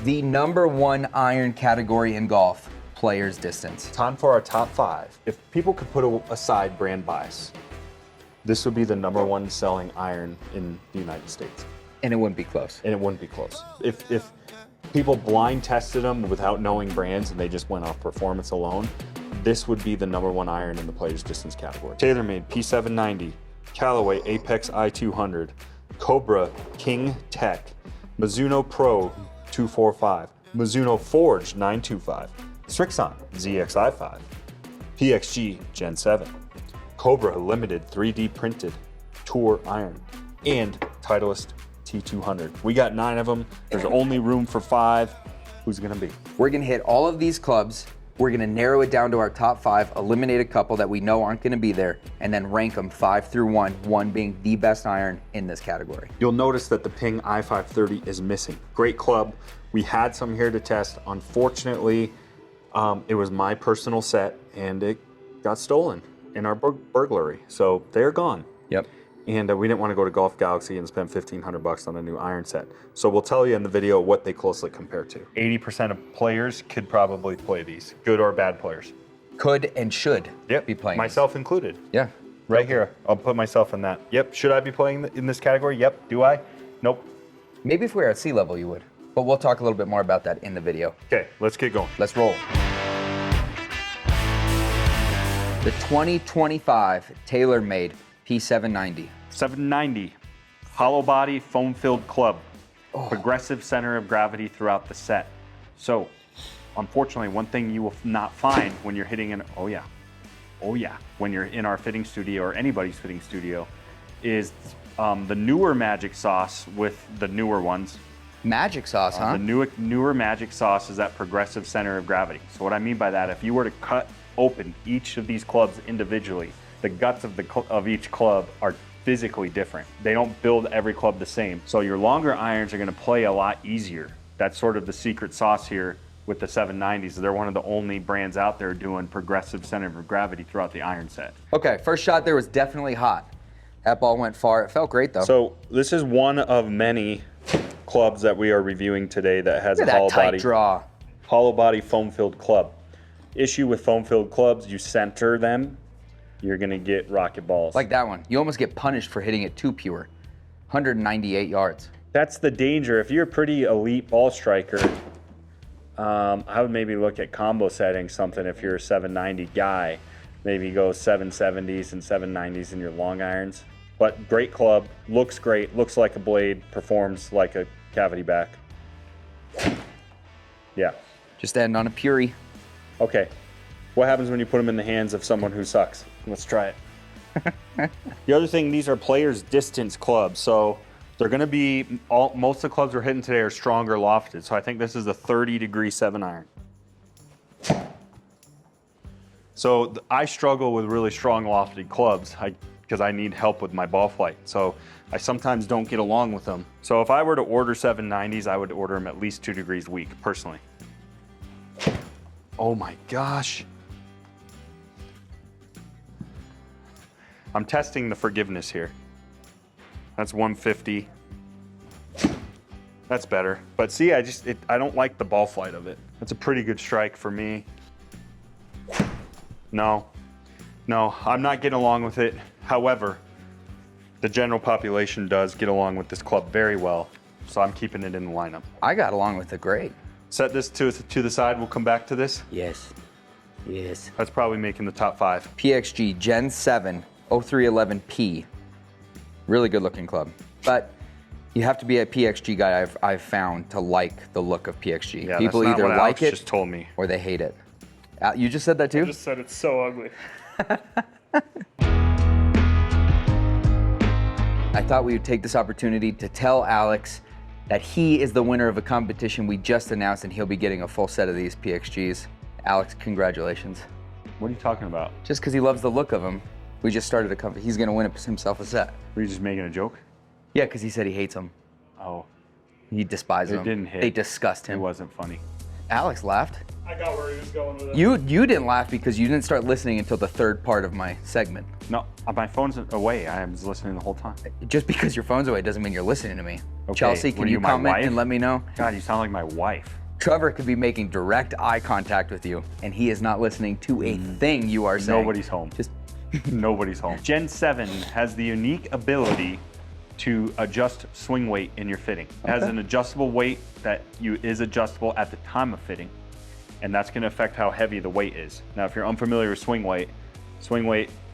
The #1 iron category in golf, player's distance. Time for our top 5. If people could put aside brand bias, this would be the #1 selling iron in the United States. And it wouldn't be close. And it wouldn't be close. If people blind tested them without knowing brands and they just went off performance alone, this would be the #1 iron in the player's distance category. TaylorMade P790, Callaway Apex i200, Cobra King Tec, Mizuno Pro 245, Mizuno Forge 925, Srixon ZXi5, PXG Gen7, Cobra Limited 3D printed Tour iron, and Titleist T200. We got 9 of them. There's only room for 5. Who's gonna be? We're gonna hit all of these clubs. We're gonna narrow it down to our top 5, eliminate a couple that we know aren't gonna be there, and then rank them 5 through 1, 1 being the best iron in this category. You'll notice that the Ping i530 is missing. Great club. We had some here to test. Unfortunately, it was my personal set and it got stolen in our burglary. So they're gone. Yep. And we didn't want to go to Golf Galaxy and spend $1,500 on a new iron set. So we'll tell you in the video what they closely compare to. 80% of players could probably play these, good or bad players. Could and should be playing. Myself included. Yeah. Right here, I'll put myself in that. Yep, should I be playing in this category? Yep, do I? Nope. Maybe if we were at sea level, you would. But we'll talk a little bit more about that in the video. Okay, let's get going. Let's roll. The 2025 TaylorMade P790. 790, hollow body, foam-filled club. Progressive center of gravity throughout the set. So, unfortunately, one thing you will not find when you're hitting an, when you're in our fitting studio or anybody's fitting studio, is the newer magic sauce with the newer ones. Magic sauce, huh? The newer magic sauce is that progressive center of gravity. So what I mean by that, if you were to cut open each of these clubs individually, the guts of each club are physically different. They don't build every club the same. So your longer irons are gonna play a lot easier. That's sort of the secret sauce here with the 790s. They're one of the only brands out there doing progressive center of gravity throughout the iron set. Okay, first shot there was definitely hot. That ball went far. It felt great though. So this is one of many clubs that we are reviewing today that has Look a at that tight draw. hollow body foam-filled club. Issue with foam-filled clubs, you center them, you're gonna get rocket balls. Like that one. You almost get punished for hitting it too pure. 198 yards. That's the danger. If you're a pretty elite ball striker, I would maybe look at combo setting something if you're a 790 guy. Maybe go 770s and 790s in your long irons. But great club, looks great, looks like a blade, performs like a cavity back. Yeah. Just end on a Puri. Okay. What happens when you put them in the hands of someone who sucks? Let's try it. The other thing, these are players' distance clubs. So they're gonna be, most of the clubs we're hitting today are stronger lofted. So I think this is a 30-degree 7-iron. So I struggle with really strong lofted clubs because I need help with my ball flight. So I sometimes don't get along with them. So if I were to order 790s, I would order them at least 2 degrees weak, personally. Oh my gosh. I'm testing the forgiveness here. That's 150. That's better. But see, I don't like the ball flight of it. That's a pretty good strike for me. No, I'm not getting along with it. However, the general population does get along with this club very well, so I'm keeping it in the lineup. I got along with it great. Set this to the side, we'll come back to this. Yes. Yes. That's probably making the top 5. PXG Gen7 0311P. Really good looking club. But you have to be a PXG guy, I've found, to like the look of PXG. Yeah, people that's not either what like Alex it just told me. or they hate it. You just said that too? I just said it's so ugly. I thought we would take this opportunity to tell Alex that he is the winner of a competition we just announced, and he'll be getting a full set of these PXGs. Alex, congratulations. What are you talking about? Just because he loves the look of them, we just started a company. He's going to win himself a set. Were you just making a joke? Yeah, because he said he hates them. Oh. He despises them. It didn't hit. They disgust him. It wasn't funny. Alex laughed. I got where he was going with it. You didn't laugh because you didn't start listening until the third part of my segment. No, my phone's away. I was listening the whole time. Just because your phone's away doesn't mean you're listening to me. Okay, Chelsea, what can are you you, my comment wife? and let me know? God, you sound like my wife. Trevor could be making direct eye contact with you, and he is not listening to a thing you are saying. Nobody's home. Just Nobody's home. Gen 7 has the unique ability to adjust swing weight in your fitting. It has an adjustable weight that is adjustable at the time of fitting, and that's going to affect how heavy the weight is. Now, if you're unfamiliar with swing weight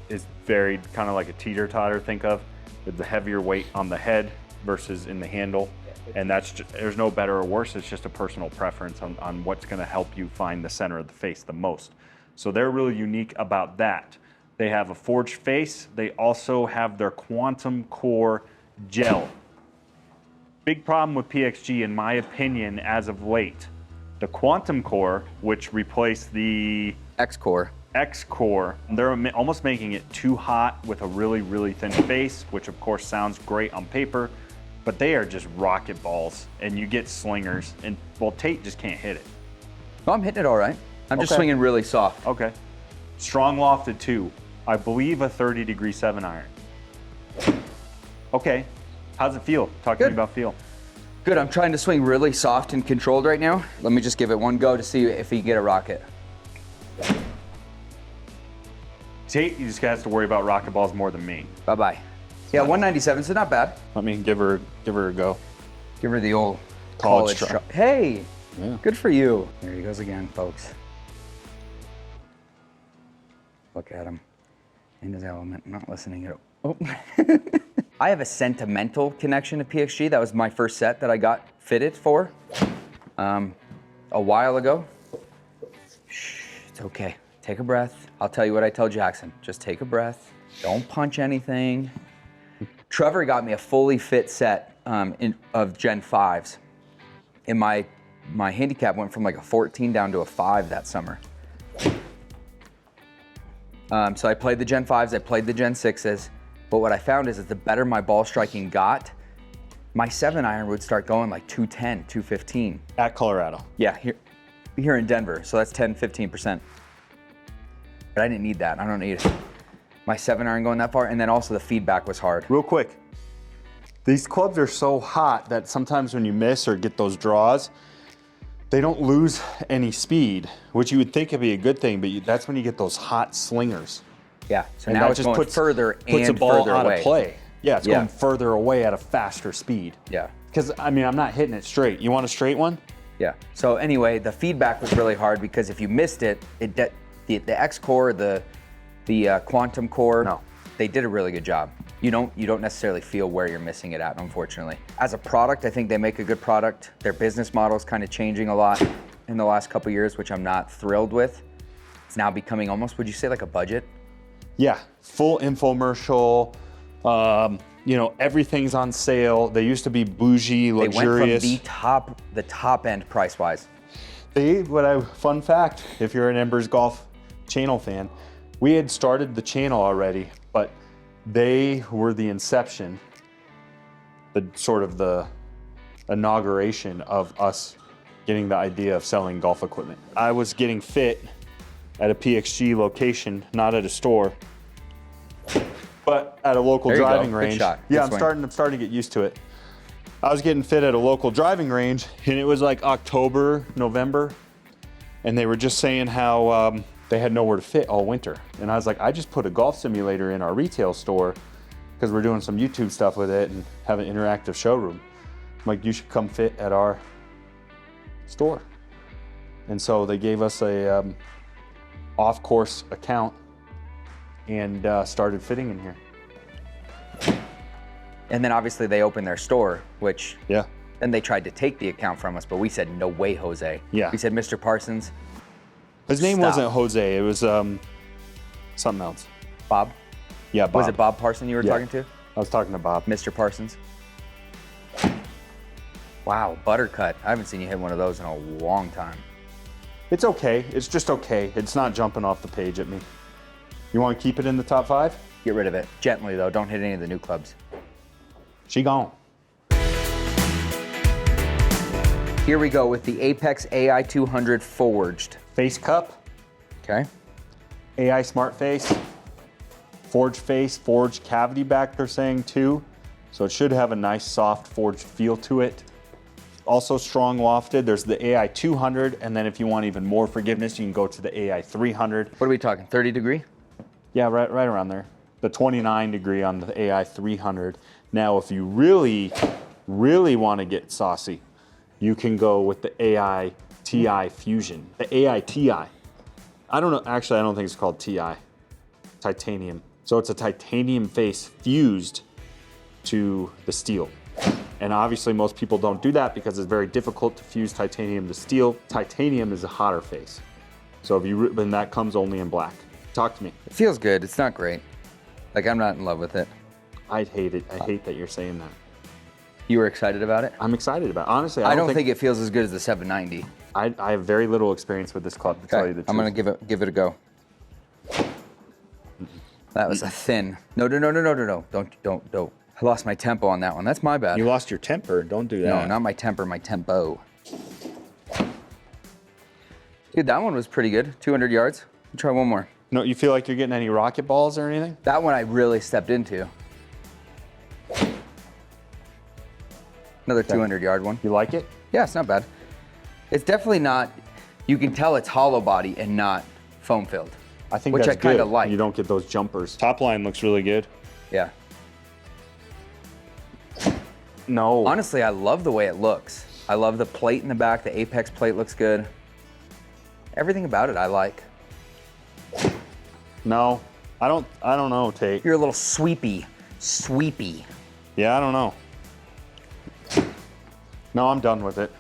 is varied, kind of like a teeter-totter, think of, with the heavier weight on the head versus in the handle. And that's just, there's no better or worse, it's just a personal preference on what's going to help you find the center of the face the most. So they're really unique about that. They have a forged face. They also have their quantum core gel. Big problem with PXG, in my opinion, as of late. The quantum core, which replaced the X core. X core, they're almost making it too hot with a really, really thin face, which of course sounds great on paper, but they are just rocket balls, and you get slingers, and well, Tate just can't hit it. No, I'm hitting it all right. I'm just Okay. swinging really soft. Okay. Strong lofted too. I believe a 30-degree 7-iron. Okay. How's it feel? Talk to me Good. about feel. Good, I'm trying to swing really soft and controlled right now. Let me just give it one go to see if he can get a rocket. Tate, you just has to worry about rocket balls more than me. Bye-bye. Yeah, 197, so not bad. Let me give her a go. Give her the old College college try. try. Hey, Yeah. good for you. There he goes again, folks. Look at him in his element, not listening at all. Oh. I have a sentimental connection to PXG. That was my first set that I got fitted for a while ago. Shh, it's okay. Take a breath. I'll tell you what I tell Jackson. Just take a breath. Don't punch anything. Trevor got me a fully fit set of Gen 5s. And my handicap went from like a 14 down to a 5 that summer. So I played the Gen 5s, I played the Gen 6s, but what I found is that the better my ball striking got, my 7-iron would start going like 210, 215. At Colorado. Yeah, here in Denver, so that's 10, 15%. But I didn't need that, I don't need my 7-iron going that far, and then also the feedback was hard. Real quick, these clubs are so hot that sometimes when you miss or get those draws, they don't lose any speed, which you would think would be a good thing, but that's when you get those hot slingers. Yeah, so And now that it's just going further puts and the ball further out away. of play. Yeah, it's going further away at a faster speed. Yeah. Because, I mean, I'm not hitting it straight. You want a straight one? Yeah. So anyway, the feedback was really hard because if you missed it, the X core, the quantum core, they did a really good job. You don't necessarily feel where you're missing it at, unfortunately. As a product, I think they make a good product. Their business model is kind of changing a lot in the last couple years, which I'm not thrilled with. It's now becoming almost, would you say, like a budget? Yeah, full infomercial. You know, everything's on sale. They used to be bougie, luxurious. They went from the top end price-wise. Fun fact, if you're an Embers Golf channel fan, we had started the channel already, but they were the inception, the inauguration of us getting the idea of selling golf equipment. I was getting fit at a PXG location, not at a store, but at a local There you go. driving Good range. shot. Yeah, Good I'm starting to get used to it. I was getting fit at a local driving range, and it was like October, November, and they were just saying how they had nowhere to fit all winter. And I was like, I just put a golf simulator in our retail store because we're doing some YouTube stuff with it and have an interactive showroom. I'm like, you should come fit at our store. And so they gave us a off-course account and started fitting in here. And then obviously they opened their store, which Yeah. then they tried to take the account from us, but we said, no way, Jose. Yeah. We said, Mr. Parsons. His name Stop. wasn't Jose, it was something else. Bob? Yeah, Bob. Was it Bob Parson you were talking to? I was talking to Bob. Mr. Parsons? Wow, buttercut. I haven't seen you hit one of those in a long time. It's okay. It's just okay. It's not jumping off the page at me. You want to keep it in the top 5? Get rid of it. Gently, though. Don't hit any of the new clubs. She gone. Here we go with the Apex AI200 forged. Face cup, Okay. AI smart face, forged cavity back, they're saying too. So it should have a nice soft forged feel to it. Also strong lofted. There's the AI200, and then if you want even more forgiveness, you can go to the AI300. What are we talking, 30 degree? Yeah, right around there. The 29 degree on the AI300. Now, if you really want to get saucy, you can go with the AI TI Fusion. The AI TI. I don't know, actually, I don't think it's called TI. Titanium. So it's a titanium face fused to the steel. And obviously most people don't do that because it's very difficult to fuse titanium to steel. Titanium is a hotter face. So then that comes only in black. Talk to me. It feels good. It's not great. Like, I'm not in love with it. I'd hate it. I hate that you're saying that. You were excited about it? I'm excited about it. Honestly, I don't think it feels as good as the 790. I have very little experience with this club, to tell you the truth. I'm gonna give it a go. That was a thin. No. Don't. I lost my tempo on that one. That's my bad. You lost your temper. Don't do that. No, not my temper, my tempo. Dude, that one was pretty good. 200 yards. I'll try one more. No, you feel like you're getting any rocket balls or anything? That one I really stepped into. Another 200-yard one. You like it? Yeah, it's not bad. It's definitely not, you can tell it's hollow body and not foam filled. I think which that's I kind of good. like. You don't get those jumpers. Top line looks really good. Yeah. No. Honestly, I love the way it looks. I love the plate in the back. The Apex plate looks good. Everything about it I like. No. I don't know, Tate. You're a little sweepy. Yeah, I don't know. No, I'm done with it.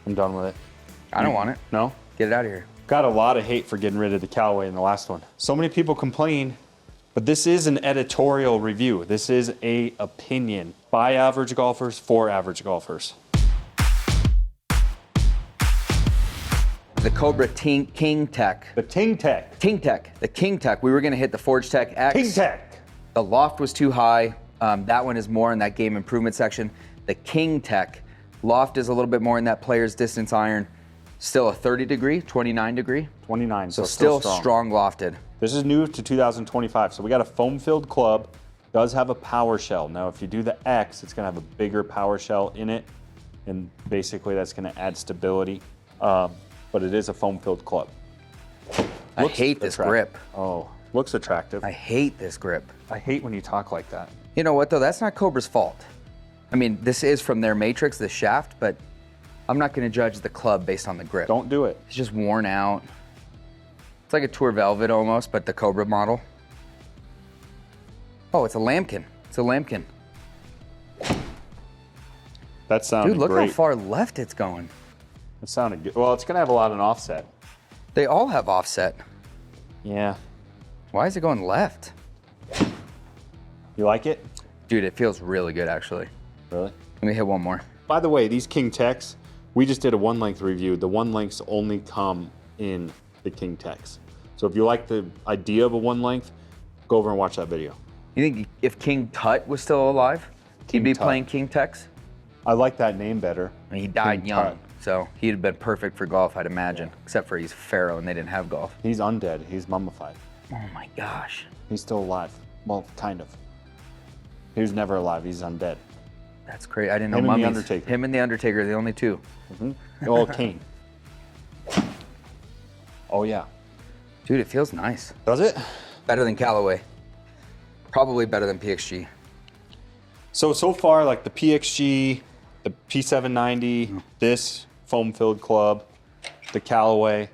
I'm done with it. I don't want it. No? Get it out of here. Got a lot of hate for getting rid of the Callaway in the last one. So many people complain, but this is an editorial review. This is a opinion by average golfers for average golfers. The Cobra King Tec. The King Tec. The King Tec. We were gonna hit the Forge Tec X. King Tec. The loft was too high. That one is more in that game improvement section. The King Tec. Loft is a little bit more in that player's distance iron. Still a 30 degree, 29 degree. 29, So still strong lofted. This is new to 2025. So we got a foam-filled club. Does have a power shell. Now, if you do the X, it's gonna have a bigger power shell in it. And basically that's gonna add stability. But it is a foam-filled club. I hate this grip. Oh, looks attractive. I hate this grip. I hate when you talk like that. You know what though, that's not Cobra's fault. I mean, this is from their matrix, the shaft, but I'm not gonna judge the club based on the grip. Don't do it. It's just worn out. It's like a Tour Velvet almost, but the Cobra model. Oh, it's a lambkin. It's a lambkin. That sounded Dude, look great. how far left it's going. It sounded good. Well, it's gonna have a lot of offset. They all have offset. Yeah. Why is it going left? You like it? Dude, it feels really good actually. Really? Let me hit one more. By the way, these King Tecs, we just did a one length review. The one lengths only come in the King Tecs. So if you like the idea of a one length, go over and watch that video. You think if King Tut was still alive, he'd be playing King Tecs? I like that name better. I mean, he died King young, Tut. so he'd have been perfect for golf, I'd imagine. Except for he's Pharaoh and they didn't have golf. He's undead. He's mummified. Oh my gosh. He's still alive. Well, kind of. He was never alive. He's undead. That's great. I didn't know Him and the mummies. Undertaker. Him and the Undertaker are the only two. Oh, Kane. Oh, yeah. Dude, it feels nice. Does it? Better than Callaway. Probably better than PXG. So far, like the PXG, the P790, this foam-filled club, the Callaway,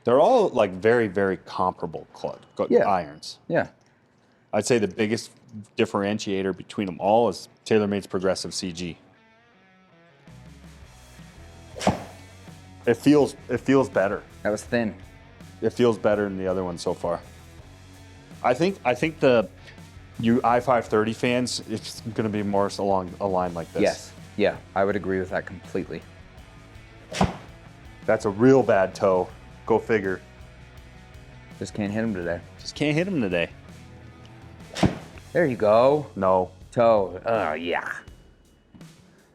they're all like very, very comparable irons. Yeah. I'd say the biggest differentiator between them all is TaylorMade's Progressive CG. It feels better. That was thin. It feels better than the other one so far. I think you i530 fans, it's going to be more along a line like this. Yes. Yeah, I would agree with that completely. That's a real bad toe. Go figure. Just can't hit him today. Just can't hit him today. There you go. No. Toe. Oh, yeah.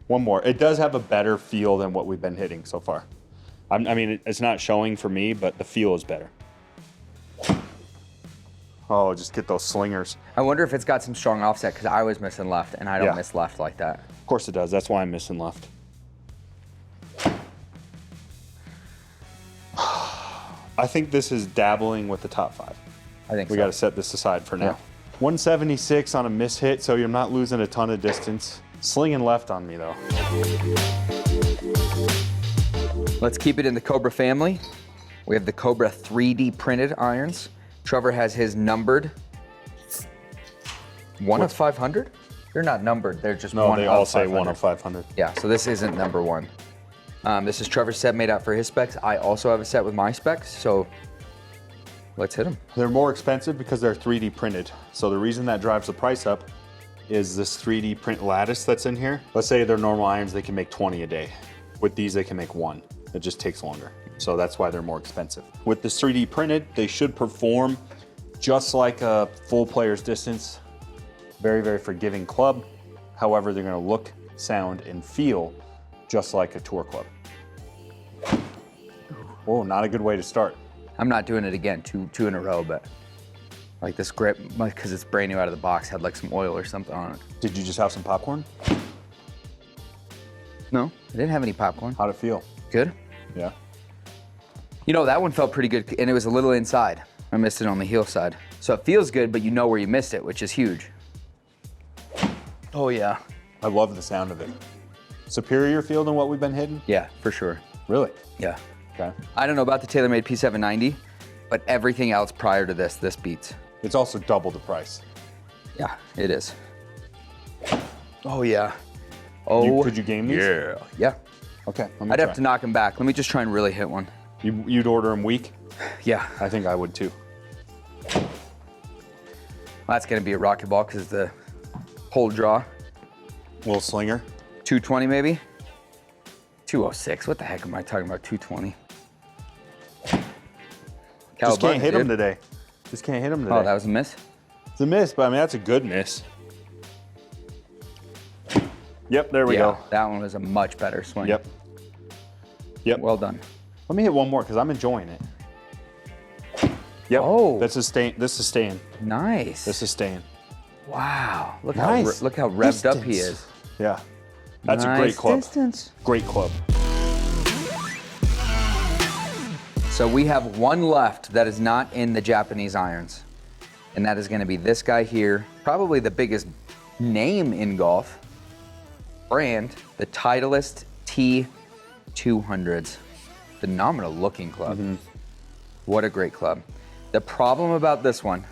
One more. It does have a better feel than what we've been hitting so far. I mean, it's not showing for me, but the feel is better. Oh, just get those slingers. I wonder if it's got some strong offset because I was missing left and I don't miss left like that. Of course it does. That's why I'm missing left. I think this is dabbling with the top 5. I think we got to set this aside for now. 176 on a miss hit, so you're not losing a ton of distance. Slinging left on me, though. Let's keep it in the Cobra family. We have the Cobra 3D printed irons. Trevor has his numbered. 1 of 500? They're not numbered, they're just 1 of 500. No, they all say 1 of 500. Yeah, so this isn't number 1. This is Trevor's set made out for his specs. I also have a set with my specs, so let's hit them. They're more expensive because they're 3D printed. So the reason that drives the price up is this 3D print lattice that's in here. Let's say they're normal irons, they can make 20 a day. With these, they can make 1. It just takes longer. So that's why they're more expensive. With this 3D printed, they should perform just like a full player's distance. Very, very forgiving club. However, they're gonna look, sound, and feel just like a tour club. Oh, not a good way to start. I'm not doing it again, two in a row, but like this grip, because it's brand new out of the box, had like some oil or something on it. Did you just have some popcorn? No, I didn't have any popcorn. How'd it feel? Good. Yeah. You know, that one felt pretty good, and it was a little inside. I missed it on the heel side. So it feels good, but you know where you missed it, which is huge. Oh yeah. I love the sound of it. Superior feel than what we've been hitting? Yeah, for sure. Really? Yeah. Okay. I don't know about the TaylorMade P790, but everything else prior to this beats. It's also double the price. Yeah, it is. Oh yeah. Oh. Could you game these? Yeah. Yeah. Okay. I'd have to knock him back. Let me just try and really hit one. You'd order them weak? Yeah. I think I would too. Well, that's gonna be a rocket ball because the whole draw. Little slinger. 220 maybe? 206. What the heck am I talking about? 220. Just can't hit him today. Just can't hit him today. Oh, that was a miss? It's a miss, but I mean, that's a good miss. Yep, there we go. That one was a much better swing. Yep. Yep. Well done. Let me hit one more because I'm enjoying it. Yep. Oh. This is staying. This is staying. Nice. This is staying. Wow. Look Nice. how revved up he is. Yeah. That's a Nice great club. distance. Great club. So we have one left that is not in the Japanese irons. And that is going to be this guy here. Probably the biggest name in golf. Brand, the Titleist T200s. Phenomenal looking club. Mm-hmm. What a great club. The problem about this one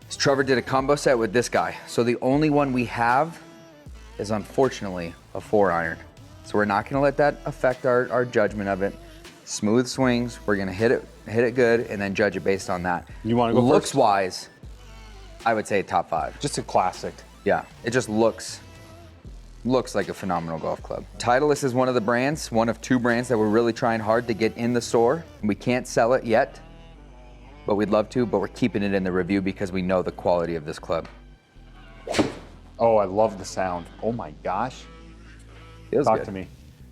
is Trevor did a combo set with this guy. So the only one we have is unfortunately a 4-iron. So we're not gonna let that affect our judgment of it. Smooth swings, we're gonna hit it good and then judge it based on that. You wanna go Looks first? wise, I would say top 5. Just a classic. Yeah, it just looks like a phenomenal golf club. Titleist is one of the brands, one of 2 brands that we're really trying hard to get in the store. We can't sell it yet, but we'd love to, but we're keeping it in the review because we know the quality of this club. Oh, I love the sound. Oh my gosh. Feels Talk good. to me.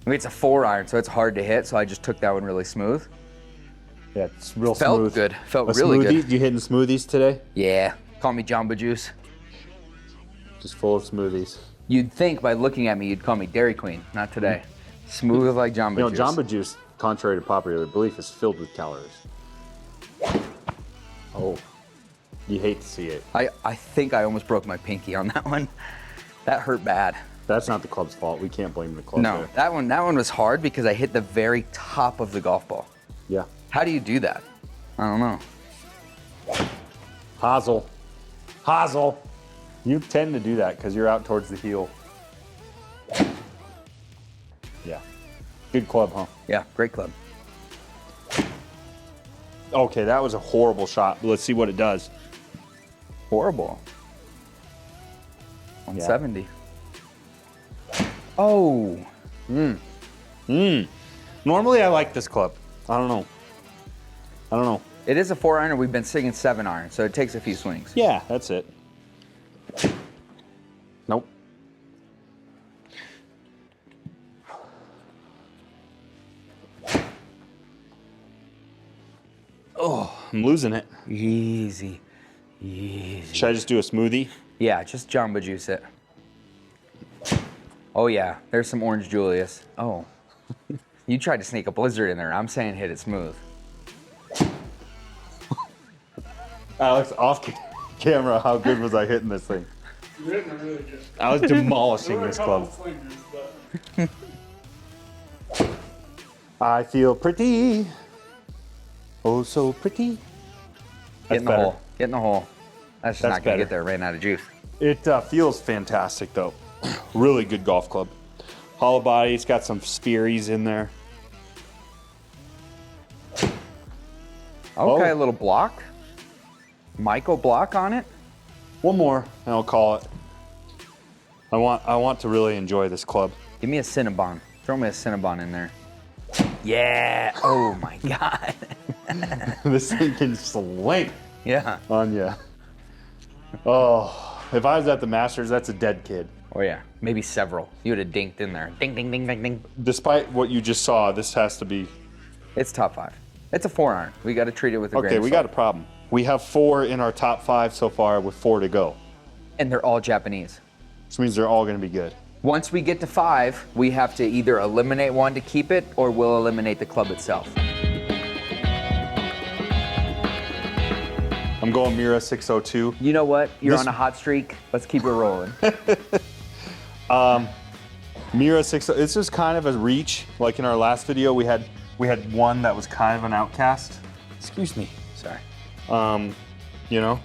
I mean, it's a 4-iron, so it's hard to hit, so I just took that one really smooth. Yeah, it's real Felt smooth. good, felt A really smoothie? good. You hitting smoothies today? Yeah, call me Jamba Juice. Just full of smoothies. You'd think by looking at me, you'd call me Dairy Queen. Not today. Smooth like Jamba You know, Juice. Jamba Juice, contrary to popular belief, is filled with calories. Oh, you hate to see it. I think I almost broke my pinky on that one. That hurt bad. That's not the club's fault. We can't blame the club. No, there. that one was hard because I hit the very top of the golf ball. Yeah. How do you do that? I don't know. Hazel. You tend to do that because you're out towards the heel. Yeah. Good club, huh? Yeah, great club. Okay, that was a horrible shot, but let's see what it does. Horrible. 170. Oh. Normally I like this club. I don't know. It is a 4-iron. We've been singing 7-iron, so it takes a few swings. Yeah, that's it. Nope. Oh, I'm losing it. Easy, easy. Should I just do a smoothie? Yeah, just Jamba Juice it. Oh yeah, there's some orange Julius. Oh, you tried to sneak a blizzard in there. I'm saying hit it smooth. Alex, off camera, how good was I hitting this thing? You're hitting it really good. I was demolishing There were a this couple club. flingers, but I feel pretty. Oh, so pretty. Get in the hole. Get in the hole. That's just That's not gonna better. get there. Ran out of juice. It feels fantastic though. Really good golf club. Hollow body, it's got some spheries in there. Okay, Oh. a little block. Michael block on it. One more, and I'll call it. I want to really enjoy this club. Give me a Cinnabon. Throw me a Cinnabon in there. Yeah. Oh my God. This thing can sling Yeah. on you. Oh, if I was at the Masters, that's a dead kid. Oh yeah. Maybe several. You would have dinked in there. Ding, ding, ding, ding, ding. Despite what you just saw, this has to be. It's top 5. It's a 4-iron. We got to treat it with a grain Okay, of we salt. got a problem. We have 4 in our top 5 so far with 4 to go. And they're all Japanese. Which means they're all going to be good. Once we get to 5, we have to either eliminate one to keep it, or we'll eliminate the club itself. I'm going Miura 602. You know what? You're This- on a hot streak. Let's keep it rolling. Miura 602, it's just kind of a reach. Like in our last video, we had one that was kind of an outcast. Excuse me. Sorry. You know?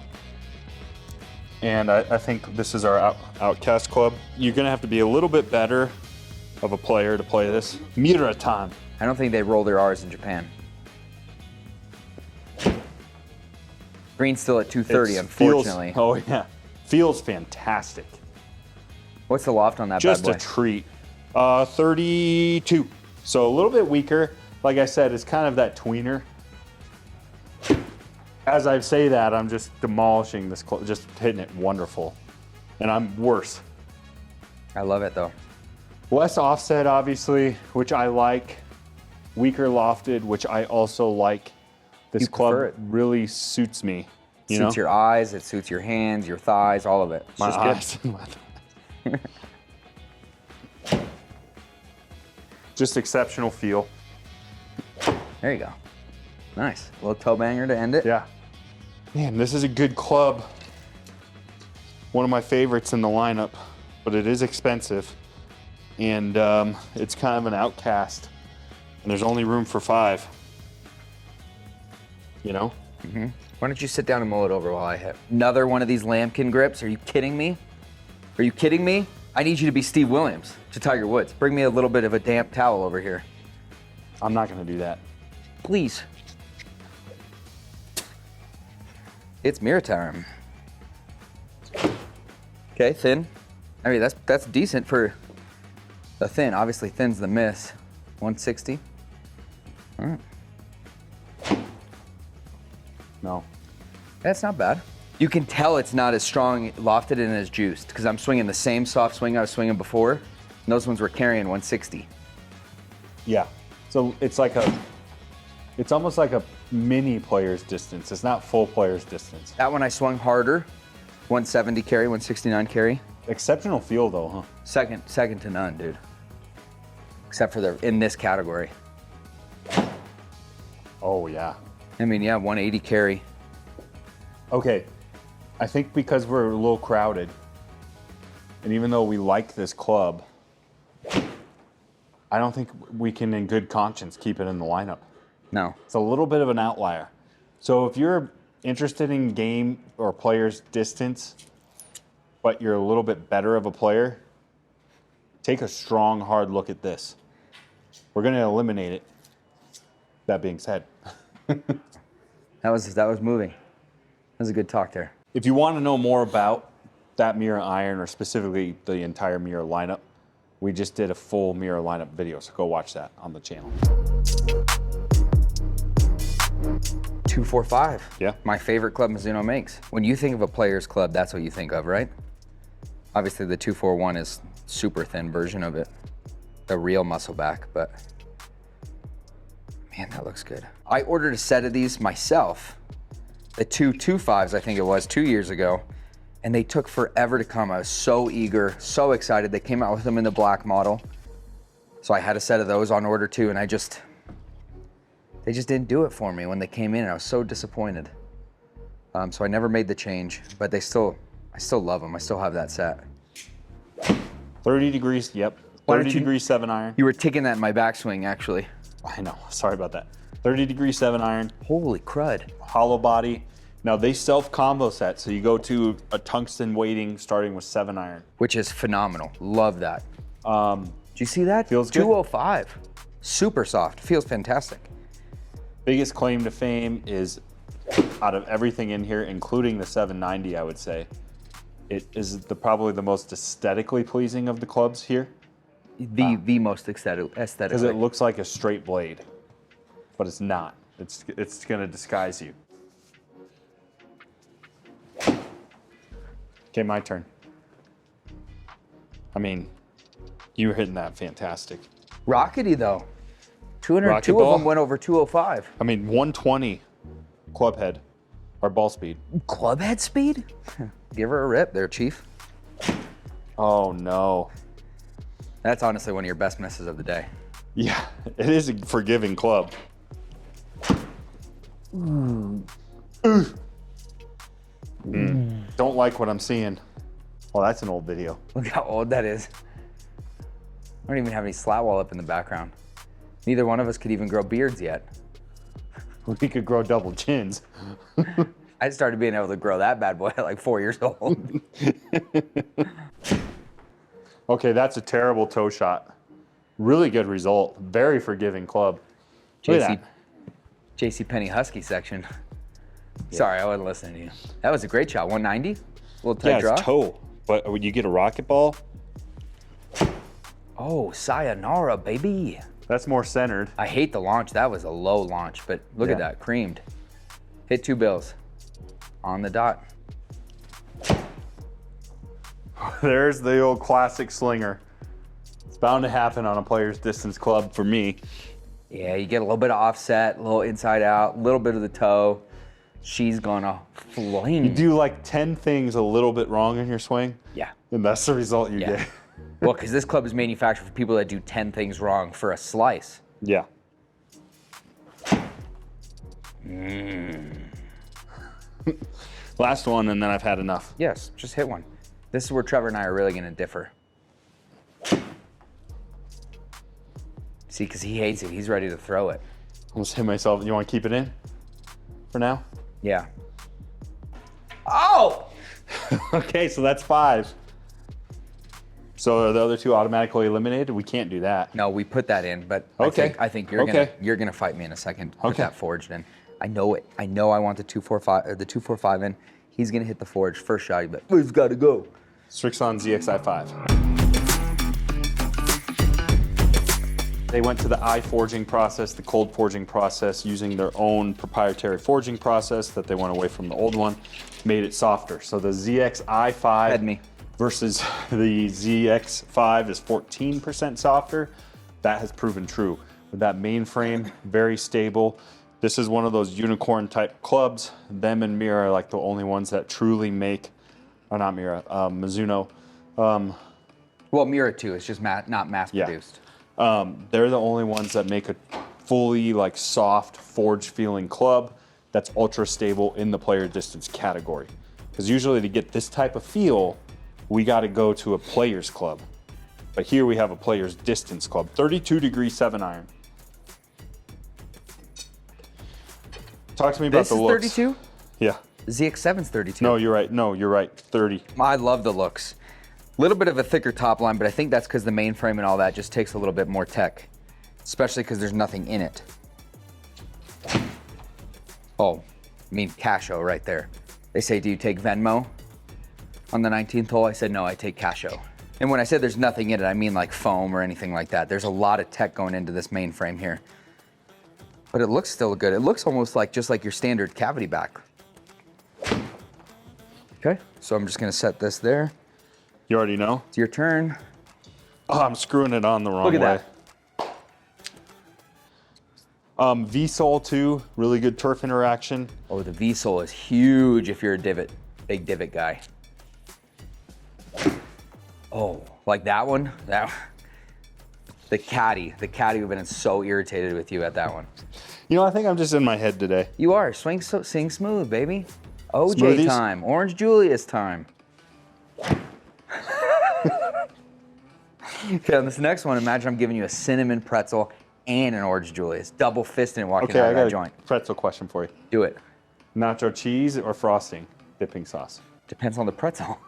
And I think this is our outcast club. You're gonna have to be a little bit better of a player to play this. Miura time. I don't think they roll their R's in Japan. Green's still at 230, unfortunately. Oh yeah, feels fantastic. What's the loft on that Just bad a boy? treat. 32. So a little bit weaker. Like I said, it's kind of that tweener. As I say that, I'm just demolishing this, just hitting it wonderful. And I'm worse. I love it though. Less offset, obviously, which I like. Weaker lofted, which I also like. This You prefer club it? really suits me. You Suits know? your eyes, it suits your hands, your thighs, all of it. It's My just eyes. Just exceptional feel. good. There you go. Nice. A little toe banger to end it. Yeah. Man, this is a good club. One of my favorites in the lineup, but it is expensive. And it's kind of an outcast. And there's only room for 5. You know? Why don't you sit down and mull it over while I hit? Another one of these lambkin grips? Are you kidding me? Are you kidding me? I need you to be Steve Williams to Tiger Woods. Bring me a little bit of a damp towel over here. I'm not going to do that. Please. It's mirror time. Okay, thin. I mean, that's decent for the thin. Obviously, thin's the miss. 160. All right. No. That's not bad. You can tell it's not as strong lofted and as juiced because I'm swinging the same soft swing I was swinging before. And those ones were carrying 160. Yeah. So it's almost like a mini player's distance. It's not full player's distance. That one I swung harder. 170 carry, 169 carry. Exceptional feel though, huh? Second to none, dude. Except for in this category. Oh yeah. I mean, yeah, 180 carry. Okay. I think because we're a little crowded, and even though we like this club, I don't think we can in good conscience keep it in the lineup. No. It's a little bit of an outlier. So if you're interested in game or player's distance, but you're a little bit better of a player, take a strong, hard look at this. We're going to eliminate it. That being said. That was moving. That was a good talk there. If you want to know more about that Miura iron, or specifically the entire Miura lineup, we just did a full Miura lineup video, so go watch that on the channel. 245. Yeah. My favorite club Mizuno makes. When you think of a player's club, that's what you think of, right? Obviously, the 241 is super thin version of it, the real muscle back, but man, Man, that looks good. I ordered a set of these myself, the 225s, I think it was, 2 years ago, and they took forever to come. I was so eager, so excited. They came out with them in the black model. So I had a set of those on order too, and they just didn't do it for me when they came in, and I was so disappointed. So I never made the change, but I still love them. I still have that set. 30 degrees, yep. 30 degree 7-iron. You were ticking that in my backswing, actually. I know, sorry about that. 30 degree 7-iron. Holy crud. Hollow body. Now they self-combo set, so you go to a tungsten weighting starting with 7-iron. Which is phenomenal. Love that. Do you see that? Feels good. 205. Super soft. Feels fantastic. Biggest claim to fame is, out of everything in here, including the 790, I would say, it is probably the most aesthetically pleasing of the clubs here. The most aesthetically. Because it looks like a straight blade, but it's not. It's gonna disguise you. Okay, my turn. I mean, you were hitting that fantastic. Rockety though. 202 Rocket of ball? them went over 205. I mean, 120 club head or ball speed. Club head speed? Give her a rip there, Chief. Oh no. That's honestly one of your best misses of the day. Yeah, it is a forgiving club. Don't like what I'm seeing. Well, that's an old video. Look how old that is. I don't even have any slat wall up in the background. Neither one of us could even grow beards yet. We could grow double chins. I started being able to grow that bad boy at like 4 years old. Okay, that's a terrible toe shot. Really good result. Very forgiving club. Look at that. JCPenney Husky section. Sorry, I wasn't listening to you. That was a great shot. 190? Little tight draw. It's toe. But when you get a rocket ball, Oh, sayonara, baby. that's more centered. I hate the launch. That was a low launch, but look at Yeah. that, creamed. Hit 2 bills on the dot. There's the old classic slinger. It's bound to happen on a player's distance club for me. Yeah, you get a little bit of offset, a little inside out, a little bit of the toe. She's gonna flame. You do like 10 things a little bit wrong in your swing, Yeah. and that's the result you Yeah. get. Well, because this club is manufactured for people that do 10 things wrong for a slice. Yeah. Last one, and then I've had enough. Yes, just hit one. This is where Trevor and I are really gonna differ. See, because he hates it. He's ready to throw it. Almost hit myself. You want to keep it in for now? Yeah. Oh! Okay, so that's 5. So are the other 2 automatically eliminated? We can't do that. No, we put that in, but Okay. I think you're Okay. gonna fight me in a second with Okay. that forged in. I know it. I know I want the 245 in. He's gonna hit the forge first shot, but he's got to go. Srixon ZXi5. They went to the eye forging process, the cold forging process, using their own proprietary forging process that they went away from the old one, made it softer. So the ZXi5 Had me. versus the ZX5 is 14% softer. That has proven true. With that mainframe, very stable. This is one of those unicorn type clubs. Them and Miura are like the only ones that truly make, or not Miura, Mizuno. Well, Miura too. It's just not mass Yeah. produced. They're the only ones that make a fully like soft forged feeling club that's ultra stable in the player distance category. Because usually to get this type of feel, we got to go to a player's club. But here we have a player's distance club. 32 degree 7-iron. Talk to me about This the is looks. 32? Yeah. ZX7's 32. No, you're right. No, you're right. 30. I love the looks. A little bit of a thicker top line, but I think that's because the mainframe and all that just takes a little bit more tech, especially because there's nothing in it. Oh, I mean Casio right there. They say, do you take Venmo on the 19th hole? I said, no, I take Casio. And when I said there's nothing in it, I mean like foam or anything like that. There's a lot of tech going into this mainframe here. But it looks still good. It looks almost like just like your standard cavity back. Okay, so I'm just gonna set this there. You already know? It's your turn. Oh, I'm screwing it on the wrong Look at way. that. V-sole too, really good turf interaction. Oh, the V-sole is huge if you're a big divot guy. Oh, like that one? The caddy would have been so irritated with you at that one. You know, I think I'm just in my head today. You are, sing smooth, baby. OJ Smoothies? time, Orange Julius time. Okay, on this next one, imagine I'm giving you a cinnamon pretzel and an Orange Julius. Double fisting and walking Okay, out I of got that a joint. pretzel question for you. Do it. Nacho cheese or frosting dipping sauce? Depends on the pretzel.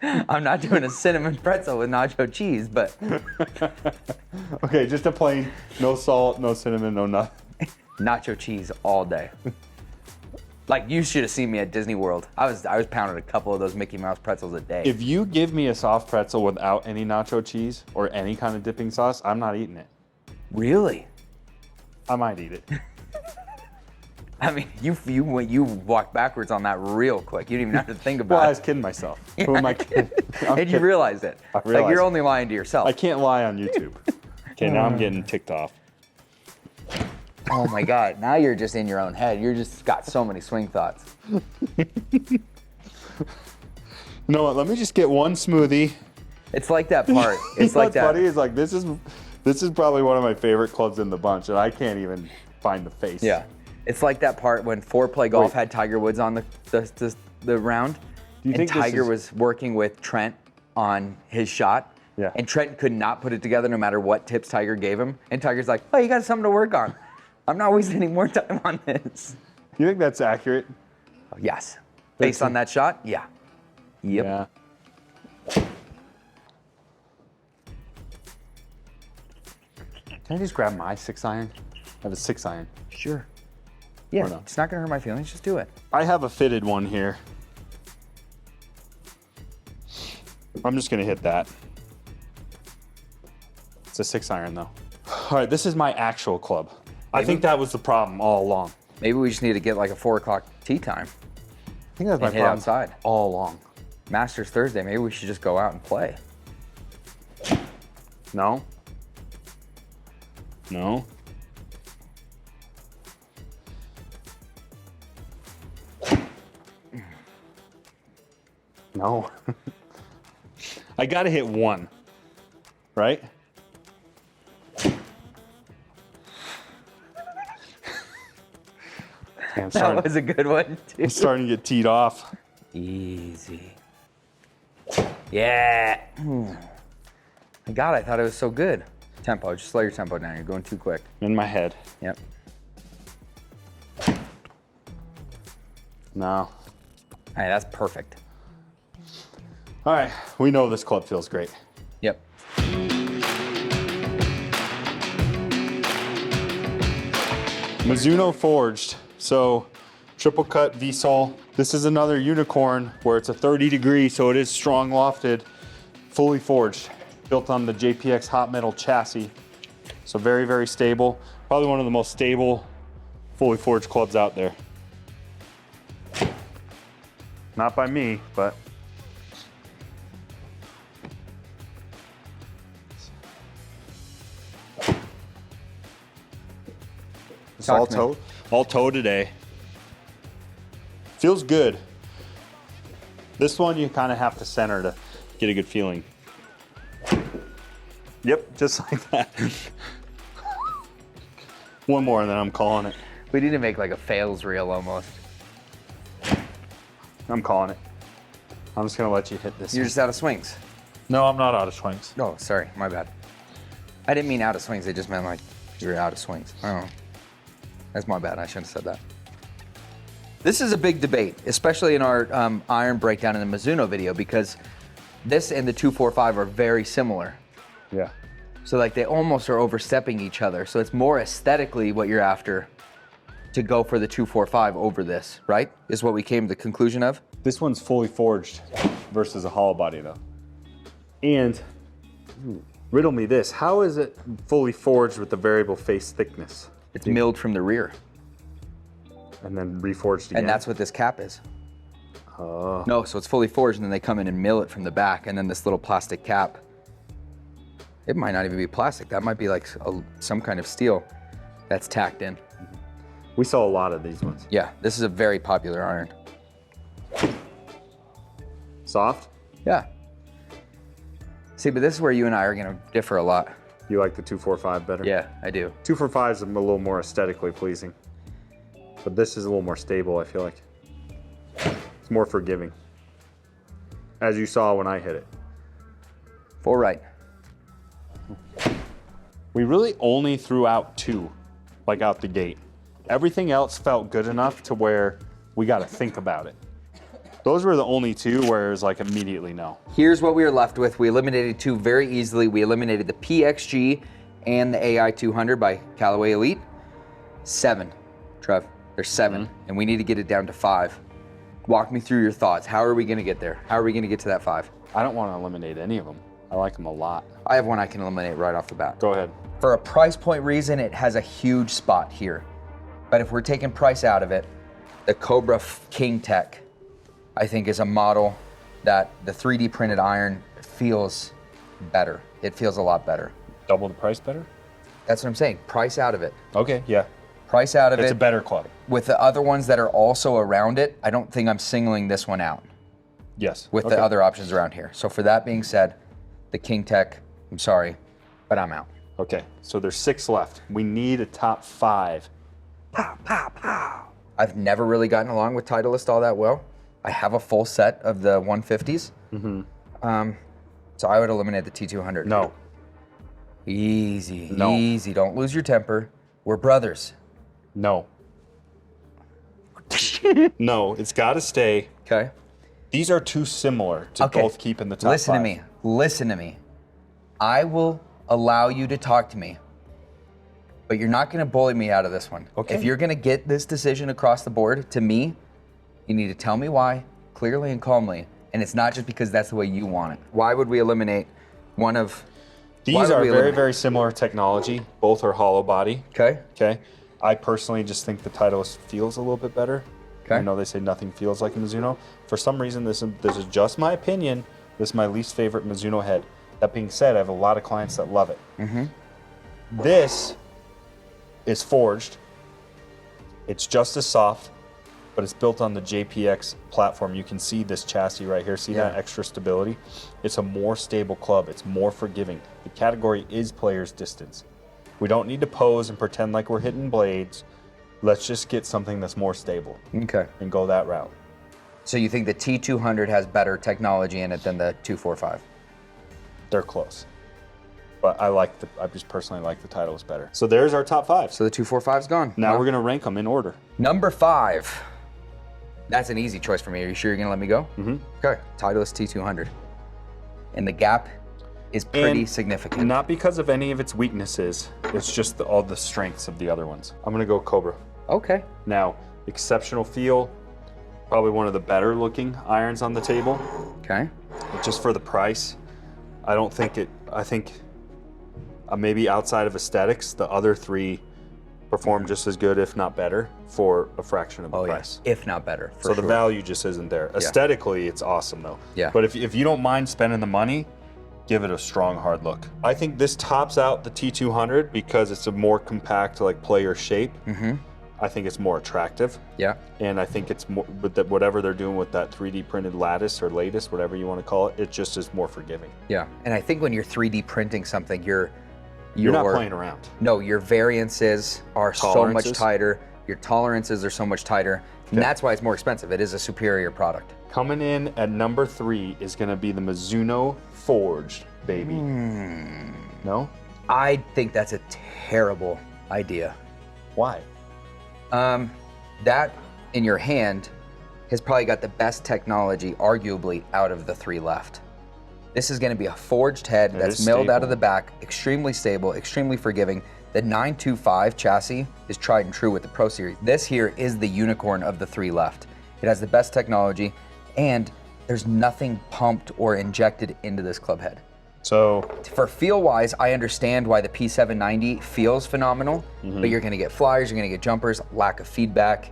I'm not doing a cinnamon pretzel with nacho cheese, but Okay, just a plain, no salt, no cinnamon, no nothing. nacho cheese all day. Like, you should have seen me at Disney World. I was pounding a couple of those Mickey Mouse pretzels a day. If you give me a soft pretzel without any nacho cheese or any kind of dipping sauce, I'm not eating it. Really? I might eat it. I mean, you walked backwards on that real quick. You didn't even have to think Well, I about was kidding myself. Who am I kidding? I'm And you kidding. realized it. I Like, realized you're it. only lying to yourself. I can't lie on YouTube. Okay, now I'm getting ticked off. Oh my God, now you're just in your own head. You're just got so many swing thoughts. You know what? Let me just get one smoothie. It's like that part. It's like What's that. funny is like this is probably one of my favorite clubs in the bunch, and I can't even find the face. Yeah. It's like that part when Foreplay Golf Wait. had Tiger Woods on the round. Do you and think this Tiger is- was working with Trent on his shot. Yeah. And Trent could not put it together no matter what tips Tiger gave him. And Tiger's like, oh, you got something to work on. I'm not wasting any more time on this. You think that's accurate? Yes. Based on that shot? Yeah. Yep. Yeah. Can I just grab my 6-iron? I have a 6-iron. Sure. Yeah, Or no? it's not going to hurt my feelings. Just do it. I have a fitted one here. I'm just gonna hit that. It's a 6-iron though. All right, this is my actual club. I think that was the problem all along. Maybe we just need to get like a 4 o'clock tee time. I think that's my And hit problem outside. all along. Masters Thursday, maybe we should just go out and play. No? No? No. I gotta hit one, right? Okay, I'm That starting, was a good one, too. I'm starting to get teed off. Easy. Yeah. God, I thought it was so good. Tempo, just slow your tempo down. You're going too quick. In my head. Yep. No. Hey, that's perfect. All right, we know this club feels great. Yep. Mizuno forged, so triple cut V-sole. This is another unicorn where it's a 30 degree, so it is strong lofted, fully forged, built on the JPX hot metal chassis. So very, very stable. Probably one of the most stable, fully forged clubs out there. Not by me, but. It's Talk to me. all toe today. Feels good. This one you kind of have to center to get a good feeling. Yep, just like that. One more and then I'm calling it. We need to make like a fails reel almost. I'm calling it. I'm just gonna let you hit this. You're just out of swings. No, I'm not out of swings. Oh, sorry, my bad. I didn't mean out of swings. I just meant like you're out of swings. Oh, that's my bad. I shouldn't have said that. This is a big debate, especially in our iron breakdown in the Mizuno video, because this and the 245 are very similar. Yeah. So like they almost are overstepping each other. So it's more aesthetically what you're after to go for the 245 over this, right? Is what we came to the conclusion of. This one's fully forged versus a hollow body though. And riddle me this, how is it fully forged with the variable face thickness? It's milled from the rear. And then reforged again? And that's what this cap is. Oh. No, so it's fully forged and then they come in and mill it from the back, and then this little plastic cap. It might not even be plastic. That might be like some kind of steel. that's tacked in. We saw a lot of these ones. Yeah, this is a very popular iron. Soft? Yeah. See, but this is where you and I are gonna differ a lot. You like the 245 better? Yeah, I do. 245 is a little more aesthetically pleasing. But this is a little more stable, I feel like. It's more forgiving. As you saw when I hit it. Full right. We really only threw out 2, like out the gate. Everything else felt good enough to where we got to think about it. Those were the only 2 where it was like immediately no. Here's what we were left with. We eliminated 2 very easily. We eliminated the PXG and the AI 200 by Callaway Elite. 7, Trev. There's 7, and we need to get it down to 5. Walk me through your thoughts. How are we gonna get there? How are we gonna get to that 5? I don't want to eliminate any of them. I like them a lot. I have one I can eliminate right off the bat. Go ahead. For a price point reason, it has a huge spot here. But if we're taking price out of it, the Cobra King Tec, I think, is a model that the 3D printed iron feels better. It feels a lot better. Double the price better? That's what I'm saying. Price out of it. Okay, yeah. Price out of it. It's a better club. With the other ones that are also around it, I don't think I'm singling this one out Yes. with the other options around here. So for that being said, the King Tec, I'm sorry, but I'm out. Okay, so there's 6 left. We need a top 5. I've never really gotten along with Titleist all that well. I have a full set of the 150s. So I would eliminate the T200. No. Easy, No. easy. Don't lose your temper. We're brothers. No. No, it's got to stay. Okay? These are too similar to Okay. both keep in the top Listen 5. to me. Listen to me. I will allow you to talk to me, but you're not going to bully me out of this one. Okay. If you're going to get this decision across the board to me, you need to tell me why, clearly and calmly. And it's not just because that's the way you want it. Why would we eliminate one of... These are very, very similar technology. Both are hollow body. Okay. Okay. I personally just think the Titleist feels a little bit better. Okay. I know they say nothing feels like a Mizuno. For some reason, this is just my opinion. This is my least favorite Mizuno head. That being said, I have a lot of clients that love it. This is forged. It's just as soft, but it's built on the JPX platform. You can see this chassis right here. See that extra stability? It's a more stable club. It's more forgiving. The category is player's distance. We don't need to pose and pretend like we're hitting blades. Let's just get something that's more stable Okay. and go that route. So you think the T200 has better technology in it than the 245? They're close. But I just personally like the Titleist better. So there's our top 5. So the 245's gone. Now Well, we're gonna rank them in order. Number 5. That's an easy choice for me. Are you sure you're gonna let me go? Okay. Titleist T200. And the gap is pretty And significant. Not because of any of its weaknesses. It's just all the strengths of the other ones. I'm gonna go Cobra. Okay. Now, exceptional feel. Probably one of the better looking irons on the table. Okay. Just for the price. I think maybe outside of aesthetics, the other 3 perform just as good, if not better, for a fraction of the price. If not better. So the value just isn't there. Aesthetically, it's awesome though. Yeah. But if you don't mind spending the money, give it a strong hard look. I think this tops out the T200 because it's a more compact, like player shape. I think it's more attractive. Yeah. And I think it's more, with whatever they're doing with that 3D printed lattice or lattice, whatever you want to call it, it just is more forgiving. Yeah. And I think when you're 3D printing something, you're not playing around. No, your variances are so much tighter. Your tolerances are so much tighter. And that's why it's more expensive. It is a superior product. Coming in at number 3 is going to be the Mizuno Forged, baby. No? I think that's a terrible idea. Why? That in your hand has probably got the best technology, arguably, out of the 3 left. This is going to be a forged head that's milled out of the back, extremely stable, extremely forgiving. The 925 chassis is tried and true with the Pro Series. This here is the unicorn of the 3 left. It has the best technology, and there's nothing pumped or injected into this club head. So for feel-wise, I understand why the P790 feels phenomenal, but you're going to get flyers, you're going to get jumpers, lack of feedback.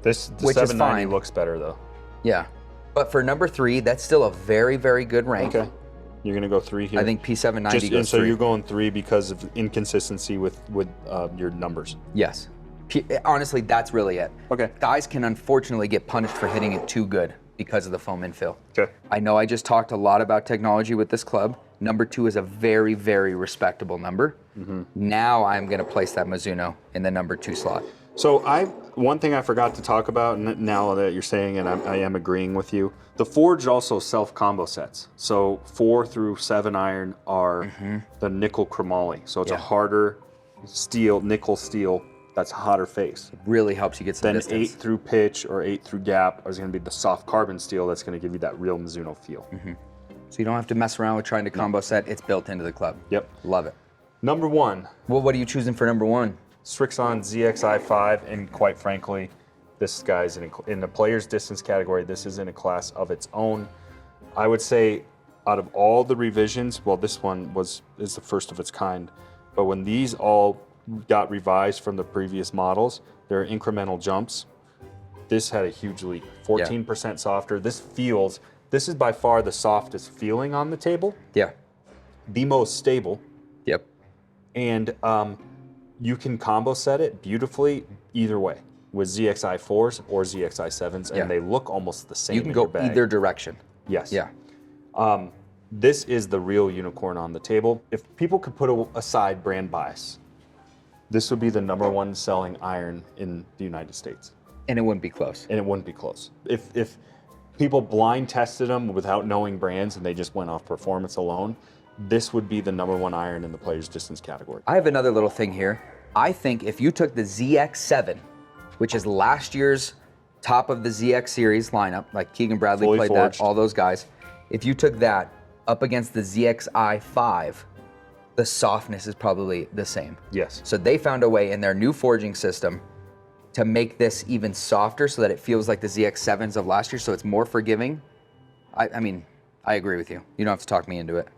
the which is 790 fine. looks better though. Yeah, but for number 3, that's still a very, very good rank. Okay. You're gonna go 3 here. I think P790 Just, goes and so 3. you're going 3 because of inconsistency with your numbers. Yes. Honestly, that's really it. Okay. Guys can unfortunately get punished for hitting it too good because of the foam infill. Okay. I know I just talked a lot about technology with this club. Number 2 is a very, very respectable number. Now I'm going to place that Mizuno in the number 2 slot. So one thing I forgot to talk about, now that you're saying, and I am agreeing with you, the Forge also self-combo sets. So 4 through 7 iron are the nickel chromoly. So it's a harder steel, nickel steel, that's a hotter face. It really helps you get some Then distance. 8 through pitch or 8 through gap is going to be the soft carbon steel that's going to give you that real Mizuno feel. So you don't have to mess around with trying to combo set. It's built into the club. Yep. Love it. Number 1, Well, what are you choosing for number 1? Srixon ZXi5, and quite frankly, this guy's in the player's distance category. This is in a class of its own. I would say, out of all the revisions, well, this one is the first of its kind. But when these all got revised from the previous models, there are incremental jumps. This had a huge leap, 14% softer. This is by far the softest feeling on the table, Yeah. the most stable, Yep. and you can combo set it beautifully either way with ZXi4s or ZXi7s, and they look almost the same. You can in go your bag. either direction. Yes. Yeah. This is the real unicorn on the table. If people could put aside brand bias, this would be the number 1 selling iron in the United States, And it wouldn't be close. and it wouldn't be close. If people blind tested them without knowing brands and they just went off performance alone, this would be the number 1 iron in the player's distance category. I have another little thing here. I think if you took the ZX7, which is last year's top of the ZX series lineup, like Keegan Bradley Fully played forged. that, all those guys. If you took that up against the ZXi5, the softness is probably the same. Yes. So they found a way in their new forging system to make this even softer so that it feels like the ZX7s of last year, so it's more forgiving. I mean, I agree with you. You don't have to talk me into it.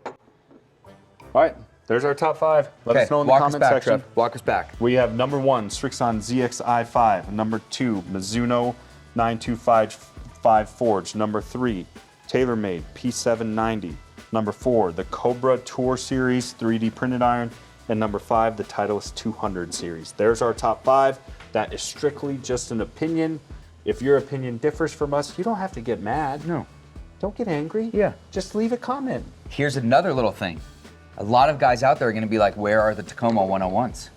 All right, there's our top 5. Let us know in the walk us comment back, section. Trev. Walk us back. We have number 1, Srixon ZXi5. Number 2, Mizuno 9255 Forge. Number 3, TaylorMade P790. Number 4, the Cobra Tour Series 3D printed iron. And number 5, the Titleist 200 series. There's our top 5. That is strictly just an opinion. If your opinion differs from us, you don't have to get mad. No. Don't get angry. Yeah. Just leave a comment. Here's another little thing. A lot of guys out there are going to be like, where are the Tacoma 101s?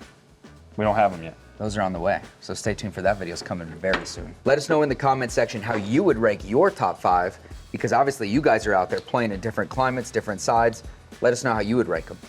We don't have them yet. Those are on the way. So stay tuned for that video. It's coming very soon. Let us know in the comment section how you would rank your top 5, because obviously you guys are out there playing in different climates, different sides. Let us know how you would rank them.